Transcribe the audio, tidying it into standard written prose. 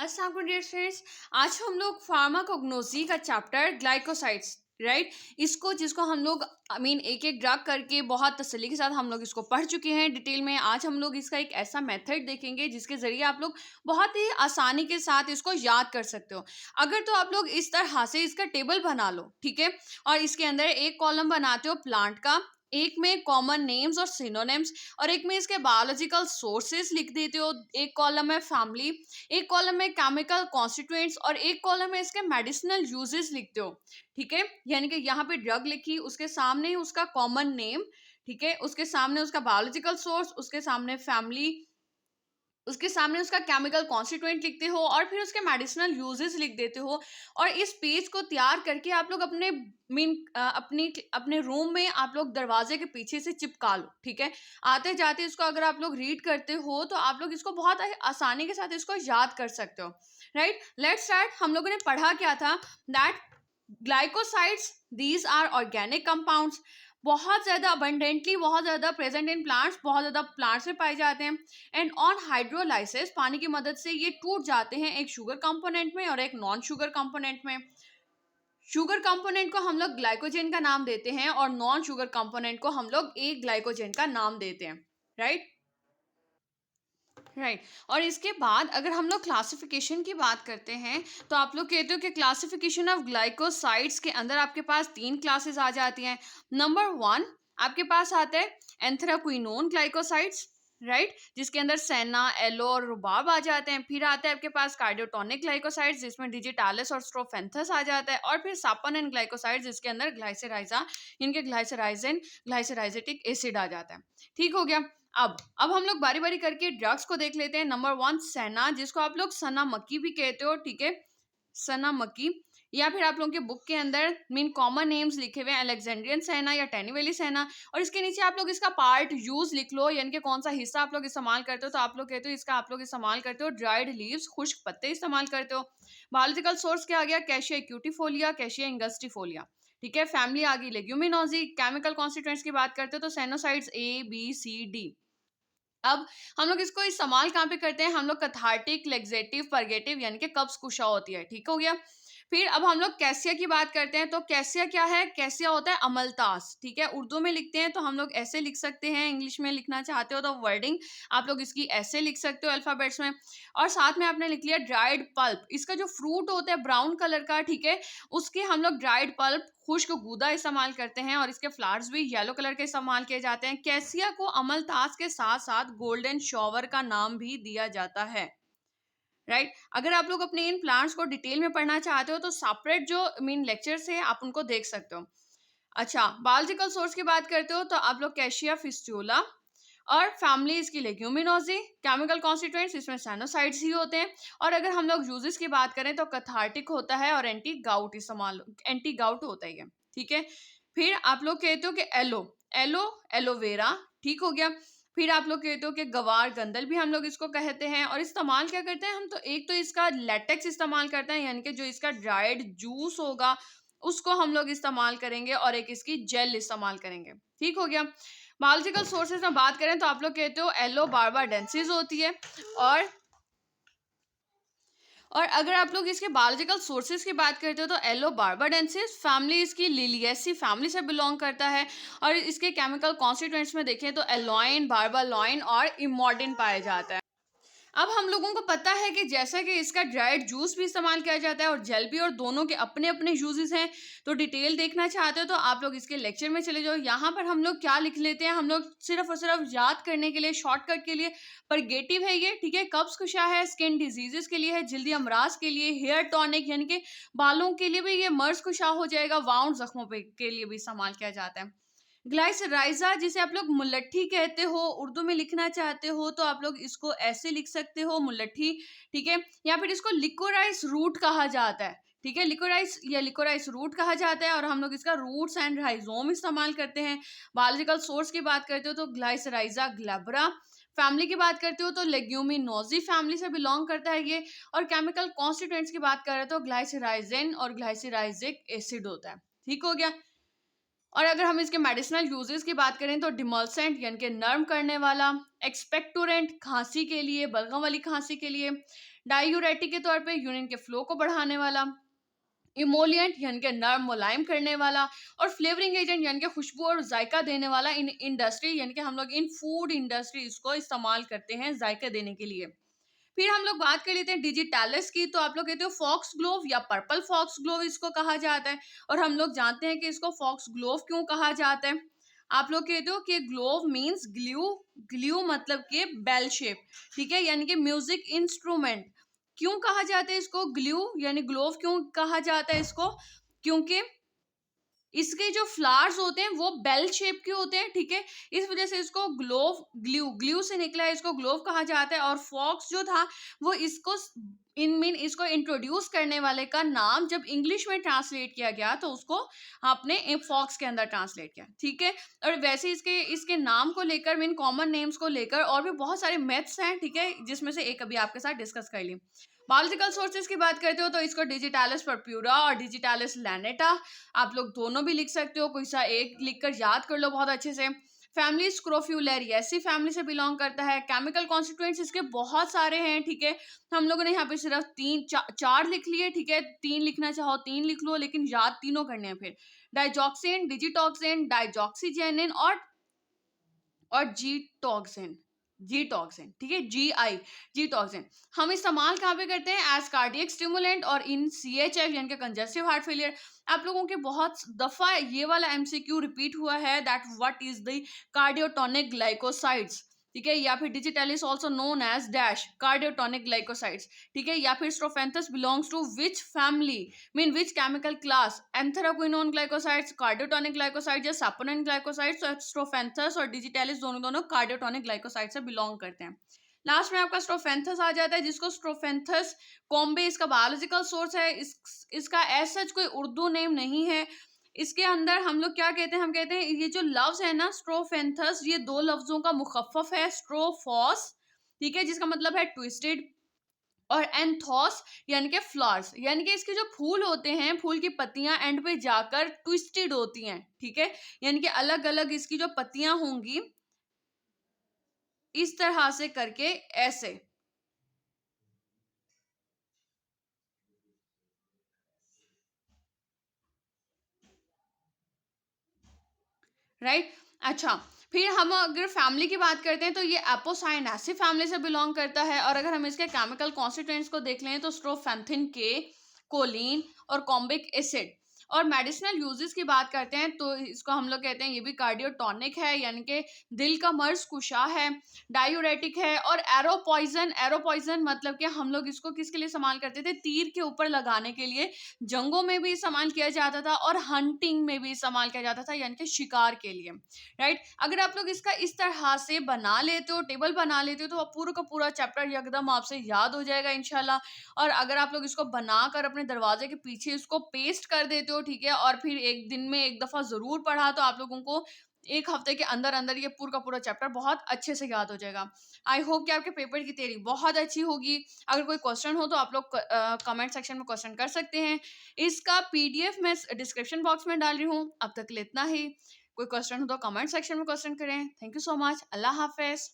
अस्सलाम वालेकुम dear friends. आज हम लोग फार्माकोग्नोसी का चैप्टर ग्लाइकोसाइड्स राइट इसको जिसको हम लोग एक एक ड्रग करके बहुत तसल्ली के साथ हम लोग इसको पढ़ चुके हैं डिटेल में। आज हम लोग इसका एक ऐसा मेथड देखेंगे जिसके ज़रिए आप लोग बहुत ही आसानी के साथ इसको याद कर सकते हो। अगर तो आप लोग इस तरह से इसका टेबल बना लो, ठीक है, और इसके अंदर एक कॉलम बनाते हो प्लांट का, एक में कॉमन नेम्स और सिनोनिम्स, और एक में इसके बायोलॉजिकल सोर्सेस लिख देते हो, एक कॉलम में फैमिली, एक कॉलम में केमिकल कॉन्स्टिट्यूएंट्स और एक कॉलम में इसके मेडिसिनल यूजेस लिखते हो। ठीक है, यानी कि यहाँ पे ड्रग लिखी, उसके सामने ही उसका कॉमन नेम, ठीक है, उसके सामने उसका बायोलॉजिकल सोर्स, उसके सामने फैमिली, उसके सामने उसका केमिकल कॉन्स्टिट्यूएंट लिखते हो और फिर उसके मेडिसिनल यूजेस लिख देते हो। और इस पेज को तैयार करके आप लोग अपने अपने रूम में आप लोग दरवाजे के पीछे से चिपका लो। ठीक है, आते जाते इसको अगर आप लोग रीड करते हो तो आप लोग इसको बहुत आसानी के साथ इसको याद कर सकते हो। Right, let's start. हम लोगों ने पढ़ा क्या था, that glycosides these are organic compounds, बहुत ज़्यादा अबंडेंटली, बहुत ज़्यादा प्रेजेंट इन प्लांट्स, बहुत ज़्यादा प्लांट्स में पाए जाते हैं। एंड ऑन हाइड्रोलाइसिस, पानी की मदद से ये टूट जाते हैं एक शुगर कंपोनेंट में और एक नॉन शुगर कंपोनेंट में। शुगर कंपोनेंट को हम लोग ग्लाइकोजन का नाम देते हैं और नॉन शुगर कंपोनेंट को हम लोग एक ग्लाइकोजन का नाम देते हैं। राइट राइट और इसके बाद अगर हम लोग क्लासिफिकेशन की बात करते हैं तो आप लोग कहते हो कि क्लासिफिकेशन ऑफ ग्लाइकोसाइड्स के अंदर आपके पास 3 क्लासेस आ जाती हैं। नंबर 1 आपके पास आता है एंथ्राक्विनोन ग्लाइकोसाइड्स, राइट, जिसके अंदर सेना, एलो और रुबाब आ जाते हैं। फिर आता है आपके पास कार्डियोटोनिक ग्लाइकोसाइड्स जिसमें डिजिटालिस और स्ट्रोफेंथस आ जाता है। और फिर सापन ग्लाइकोसाइड्स जिसके अंदर ग्लाइसराइजा, इनके ग्लाइसराइजन ग्लाइसराइजेटिक एसिड आ जाता है। ठीक हो गया। अब हम लोग बारी बारी करके ड्रग्स को देख लेते हैं। नंबर 1 सेना, जिसको आप लोग सना मक्की भी कहते हो। ठीक है, सना मक्की, या फिर आप लोगों के बुक के अंदर कॉमन नेम्स लिखे हुए हैं, अलेक्जेंड्रियन सेना या टेनीवेली सेना, और इसके नीचे आप लोग इसका पार्ट यूज लिख लो, यानी कि कौन सा हिस्सा आप लोग इस्तेमाल करते हो। तो आप लोग कहते हो इसका आप लोग इस्तेमाल करते हो ड्राइड लीव्स, खुश्क पत्ते इस्तेमाल करते हो। बायोलॉजिकल सोर्स क्या आ गया, कैशिया एक्यूटिफोलिया, कैशिया इंगस्टिफोलिया। ठीक है, फैमिली आ गई लेग्यूमिनोजी। केमिकल कॉन्स्टिट्यूएंट्स की बात करते हो तो sennosides A B C D. अब हम लोग इसको इस्तेमाल कहाँ पे करते हैं, हम लोग कैथार्टिक, लेग्जेटिव, परगेटिव, यानी कि कब्ज कुशा होती है। ठीक हो गया। फिर अब हम लोग कैसिया की बात करते हैं तो कैसिया क्या है, कैसिया होता है अमलतास। ठीक है, उर्दू में लिखते हैं तो हम लोग ऐसे लिख सकते हैं, इंग्लिश में लिखना चाहते हो तो वर्डिंग आप लोग इसकी ऐसे लिख सकते हो अल्फाबेट्स में। और साथ में आपने लिख लिया ड्राइड पल्प, इसका जो फ्रूट होता है ब्राउन कलर का, ठीक है, उसके हम लोग ड्राइड पल्प, खुश्क गूदा इस्तेमाल करते हैं। और इसके फ्लावर्स भी येलो कलर के इस्तेमाल किए जाते हैं। कैसिया को अमलतास के साथ साथ गोल्डन शॉवर का नाम भी दिया जाता है। राइट, अगर आप लोग अपने इन प्लांट्स को डिटेल में पढ़ना चाहते हो तो सेपरेट जो लेक्चर्स है आप उनको देख सकते हो। अच्छा, बायोलॉजिकल सोर्स की बात करते हो तो आप लोग कैशिया फिस्टुला, और फैमिली इसकी लेग्यूमिनोजी। केमिकल कॉन्स्टिट्यूएंट्स इसमें सैनोसाइड्स ही होते हैं। और अगर हम लोग यूजेस की बात करें तो कैथार्टिक होता है और एंटी गाउट इस्तेमाल, एंटी गाउट होता है ये। ठीक है, फिर आप लोग कहते हो कि एलो, एलो एलोवेरा। ठीक हो गया। फिर आप लोग कहते हो कि गवार गंदल भी हम लोग इसको कहते हैं। और इस्तेमाल क्या करते हैं हम, तो एक तो इसका लेटेक्स इस्तेमाल करते हैं, यानी कि जो इसका ड्राइड जूस होगा उसको हम लोग इस्तेमाल करेंगे, और एक इसकी जेल इस्तेमाल करेंगे। ठीक हो गया। बायोलॉजिकल सोर्सेज में बात करें तो आप लोग कहते हो एलो बार्बाडेंसिस होती है। और और अगर आप लोग इसके बायोलॉजिकल सोर्सेज की बात करते हो तो एलो बार्बाडेंसिस, फैमिली इसकी लिलियेसी फैमिली से बिलोंग करता है। और इसके केमिकल कॉन्स्टिट्यूएंट्स में देखें तो एलोइन, बार्बालॉइन और इमोडिन पाया जाता है। अब हम लोगों को पता है कि जैसा कि इसका ड्राइड जूस भी इस्तेमाल किया जाता है और जेल भी, और दोनों के अपने अपने यूजेस हैं। तो डिटेल देखना चाहते हो तो आप लोग इसके लेक्चर में चले जाओ। यहाँ पर हम लोग क्या लिख लेते हैं, हम लोग सिर्फ और सिर्फ याद करने के लिए, शॉर्टकट के लिए, परगेटिव है ये। ठीक है, कब्ज कुशा है, स्किन डिजीजेस के लिए है, जल्दी अमराज के लिए, हेयर टॉनिक यानी कि बालों के लिए भी ये मर्ज कुशा हो जाएगा, वाउंड जख्मों पे के लिए भी इस्तेमाल किया जाता है। ग्लाइसराइजा, जिसे आप लोग मुलट्ठी कहते हो, उर्दू में लिखना चाहते हो तो आप लोग इसको ऐसे लिख सकते हो, मुलट्ठी। ठीक है, या फिर इसको लिकोराइस रूट कहा जाता है। ठीक है, लिकोराइस या लिकोराइस रूट कहा जाता है, और हम लोग इसका रूट्स एंड राइजोम इस्तेमाल करते हैं। बायोलॉजिकल सोर्स की बात करते हो तो ग्लाइसराइजा ग्लैब्रा। फैमिली की बात करते हो तो लेग्यूमिनोजी फैमिली से बिलोंग करता है ये। और केमिकल कॉन्स्टिट्यूएंट्स की बात करें तो ग्लाइसराइजेन और ग्लाइसराइजिक एसिड होता है। ठीक हो गया। और अगर हम इसके मेडिसिनल यूजेस की बात करें तो डिमल्सेंट यानी कि नर्म करने वाला, एक्सपेक्टोरेंट खांसी के लिए, बलगम वाली खांसी के लिए, डायूरेटिक के तौर पे यूरिन के फ्लो को बढ़ाने वाला, इमोलिएंट यानी कि नरम मुलायम करने वाला, और फ्लेवरिंग एजेंट यानी कि खुशबू और जायका देने वाला। इन इंडस्ट्री यानी कि हम लोग इन फूड इंडस्ट्री इसको इस्तेमाल करते हैं जायका देने के लिए। फिर हम लोग बात कर लेते हैं डिजिटालिस की, तो आप लोग कहते हो फॉक्स ग्लोव या पर्पल फॉक्स ग्लोव इसको कहा जाता है। और हम लोग जानते हैं कि इसको फॉक्स ग्लोव क्यों कहा जाता है। आप लोग कहते हो कि ग्लोव मींस ग्लू, ग्लू मतलब कि बेल शेप, ठीक है, यानी कि म्यूजिक इंस्ट्रूमेंट। क्यों कहा जाता है इसको ग्लू यानी ग्लोव क्यों कहा जाता है इसको? क्योंकि इसके जो फ्लावर्स होते हैं वो बेल शेप के होते हैं, ठीक है, इस वजह से इसको ग्लोव, ग्लू, ग्लू से निकला है, इसको ग्लोव कहा जाता है। और फॉक्स जो था वो इसको इसको इंट्रोड्यूस करने वाले का नाम जब इंग्लिश में ट्रांसलेट किया गया तो उसको आपने फॉक्स के अंदर ट्रांसलेट किया, ठीक है। और वैसे इसके इसके नाम को लेकर, मीन कॉमन नेम्स को लेकर और भी बहुत सारे मैथ्स हैं, ठीक है, जिसमें से एक अभी आपके साथ डिस्कस कर ली। बायोलॉजिकल सोर्सेज की बात करते हो तो इसको डिजिटालिस परप्यूरा और डिजिटालिस लैनेटा, आप लोग दोनों भी लिख सकते हो, कोई सा एक लिखकर याद कर लो बहुत अच्छे से। फैमिली स्क्रोफ्यूलेरिएसी फैमिली से बिलोंग करता है। केमिकल कॉन्स्टिट्यूएंट्स इसके बहुत सारे हैं, ठीक है, हम लोगों ने यहाँ पे सिर्फ चार लिख लिए, ठीक है, तीन लिखना चाहो तीन लिख लो, लेकिन याद तीनों करने हैं। फिर डाइजॉक्सिन, डिजिटॉक्सिन, डाइजॉक्सीजेनिन और जीटॉक्सिन, जीटॉक्सिन, ठीक है, जीटॉक्सिन हम इस्तेमाल कहाँ पे करते हैं? एज कार्डियक स्टिमुलेंट और इन CHF यानी कि कंजेस्टिव हार्ट फेलियर। आप लोगों के बहुत दफा ये वाला MCQ रिपीट हुआ है, that what is the cardiotonic glycosides, ठीक है, या फिर digitalis also known as dash cardiotonic glycosides, ठीक है, या फिर strophanthus belongs to which family, mean which chemical class? Anthraquinone glycosides, cardiotonic glycosides या सैपोनिन ग्लाइकोसाइड्स। स्ट्रोफेंथस और डिजिटालिस दोनों दोनों कार्डियोटोनिक ग्लाइकोसाइड से बिलोंग करते हैं। लास्ट में आपका स्ट्रोफेंथस आ जाता है, जिसको स्ट्रोफेंथस कॉम्बे इसका बायोलॉजिकल सोर्स है। इसका एज सच कोई उर्दू नेम नहीं है। इसके अंदर हम लोग क्या कहते हैं? हम कहते हैं ये जो लफ्ज है ना स्ट्रोफेंथस, ये दो लफ्जों का मुखफ़्फ़फ है, स्ट्रोफॉस, ठीक है, जिसका मतलब है ट्विस्टेड, और एंथोस यानी कि फ्लावर्स, यानी कि इसके जो फूल होते हैं, फूल की पत्तियां एंड पे जाकर ट्विस्टेड होती हैं, ठीक है, यानी कि अलग अलग इसकी जो पत्तियां होंगी इस तरह से करके ऐसे, राइट। अच्छा, फिर हम अगर फैमिली की बात करते हैं तो ये एपोसाइनेसी फैमिली से बिलोंग करता है। और अगर हम इसके केमिकल कॉन्स्टिट्यूएंट्स को देख लें तो स्ट्रोफेंथिन के, कोलिन और कॉम्बिक एसिड। और मेडिसिनल यूजेस की बात करते हैं तो इसको हम लोग कहते हैं ये भी कार्डियोटॉनिक है, यानी कि दिल का मर्ज कुशा है, डायूरेटिक है, और एरो पॉइजन, एरो पॉइजन मतलब कि हम लोग इसको किसके लिए इस्तेमाल करते थे? तीर के ऊपर लगाने के लिए, जंगों में भी इस्तेमाल किया जाता था और हंटिंग में भी इस्तेमाल किया जाता था, यानी कि शिकार के लिए, राइट। अगर आप लोग इसका इस तरह से बना लेते हो, टेबल बना लेते हो, तो पूरा का पूरा चैप्टर एकदम आपसे याद हो जाएगा इंशाल्लाह। और अगर आप लोग इसको बनाकर अपने दरवाजे के पीछे इसको पेस्ट कर देते हो, ठीक है, और फिर एक दिन में एक दफा जरूर पढ़ा, तो आप लोगों को एक हफ्ते के अंदर अंदर ये पूरा का पूरा चैप्टर बहुत अच्छे से याद हो जाएगा। आई होप कि आपके पेपर की तैयारी बहुत अच्छी होगी। अगर कोई क्वेश्चन हो तो आप लोग कमेंट सेक्शन में क्वेश्चन कर सकते हैं। इसका PDF मैं डिस्क्रिप्शन बॉक्स में डाल रही हूँ। अब तक के लिए इतना ही। कोई क्वेश्चन हो तो कमेंट सेक्शन में क्वेश्चन करें। Thank you so much. Allah Hafiz.